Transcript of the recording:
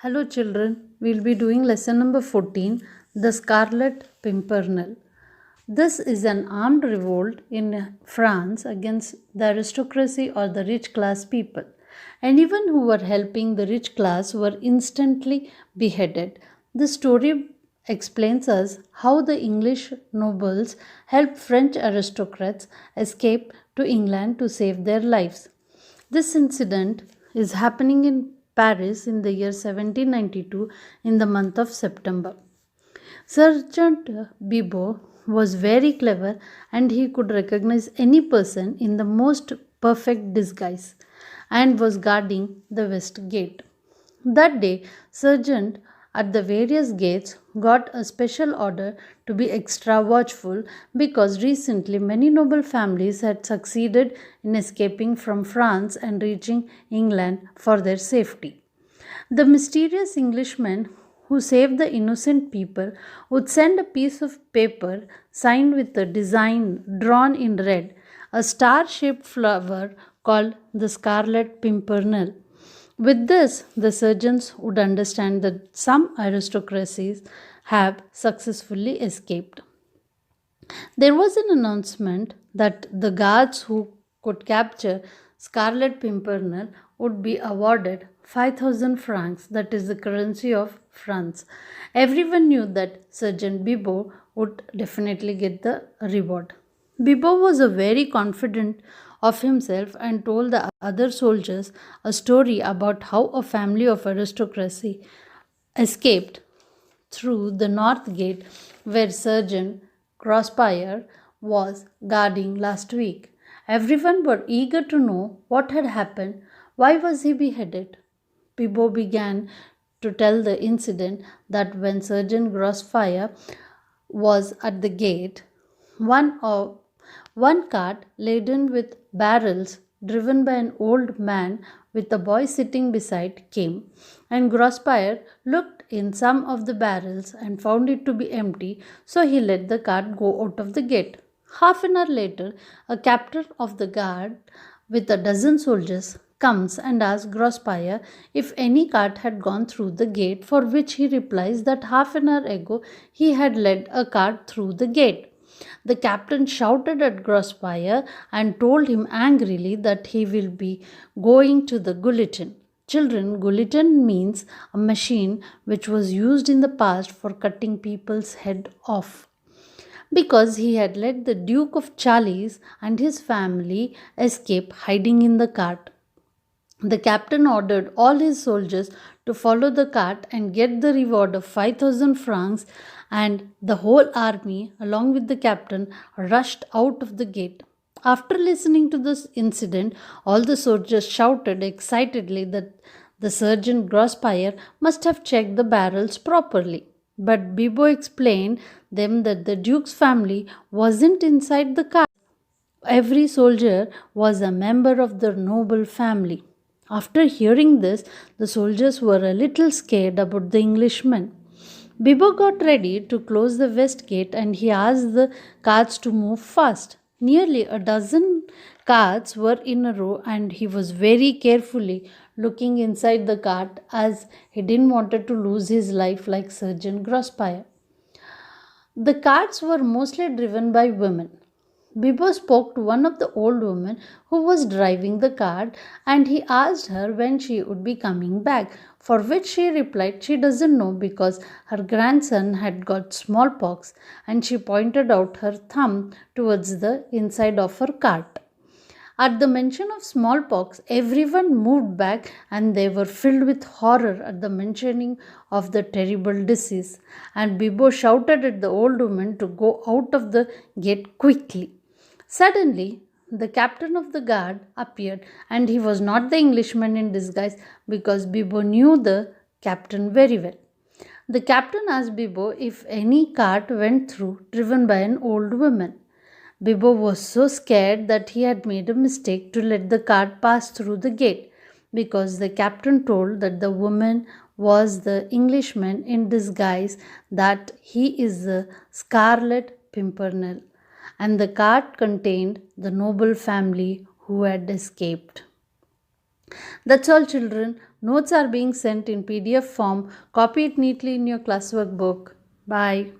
Hello, children. We'll be doing lesson number 14, The Scarlet Pimpernel. This is an armed revolt in France against the aristocracy or the rich class people. Anyone who were helping the rich class were instantly beheaded. The story explains us how the English nobles helped French aristocrats escape to England to save their lives. This incident is happening in Paris in the year 1792 in the month of September. Sergeant Bibo was very clever and he could recognize any person in the most perfect disguise and was guarding the west gate. That day, Sergeant at the various gates got a special order to be extra watchful because recently many noble families had succeeded in escaping from France and reaching England for their safety. The mysterious Englishman who saved the innocent people would send a piece of paper signed with a design drawn in red, a star shaped flower called the Scarlet Pimpernel. With this, the surgeons would understand that some aristocracies have successfully escaped. There was an announcement that the guards who could capture Scarlet Pimpernel would be awarded 5,000 francs, that is the currency of France. Everyone knew that Sergeant Bibo would definitely get the reward. Bibo was a very confident of himself and told the other soldiers a story about how a family of aristocracy escaped through the north gate where Sergeant Crosspire was guarding last week. Everyone were eager to know what had happened. Why was he beheaded? Pibo began to tell the incident that when Sergeant Crossfire was at the gate, one of one cart laden with barrels driven by an old man with a boy sitting beside came, and Grosspire looked in some of the barrels and found it to be empty, so he let the cart go out of the gate. Half an hour later, a captain of the guard with a dozen soldiers comes and asks Grosspire if any cart had gone through the gate, for which he replies that half an hour ago he had led a cart through the gate. The captain shouted at Grosspire and told him angrily that he will be going to the guillotine. Children, guillotine means a machine which was used in the past for cutting people's head off. Because he had let the Duke of Charles and his family escape hiding in the cart. The captain ordered all his soldiers to follow the cart and get the reward of 5,000 francs, and the whole army, along with the captain, rushed out of the gate. After listening to this incident, all the soldiers shouted excitedly that the Sergeant Grosspire must have checked the barrels properly. But Bibo explained them that the Duke's family wasn't inside the cart. Every soldier was a member of the noble family. After hearing this, the soldiers were a little scared about the Englishman. Bibo got ready to close the west gate and he asked the carts to move fast. Nearly a dozen carts were in a row and he was very carefully looking inside the cart as he didn't want to lose his life like Sergeant Grosspire. The carts were mostly driven by women. Bibo spoke to one of the old women who was driving the cart and he asked her when she would be coming back, for which she replied she doesn't know because her grandson had got smallpox, and she pointed out her thumb towards the inside of her cart. At the mention of smallpox, everyone moved back and they were filled with horror at the mentioning of the terrible disease. And Bibo shouted at the old woman to go out of the gate quickly. Suddenly, the captain of the guard appeared, and he was not the Englishman in disguise because Bibo knew the captain very well. The captain asked Bibo if any cart went through driven by an old woman. Bibo was so scared that he had made a mistake to let the cart pass through the gate because the captain told that the woman was the Englishman in disguise, that he is the Scarlet Pimpernel, and the cart contained the noble family who had escaped. That's all, children. Notes are being sent in PDF form. Copy it neatly in your classwork book. Bye.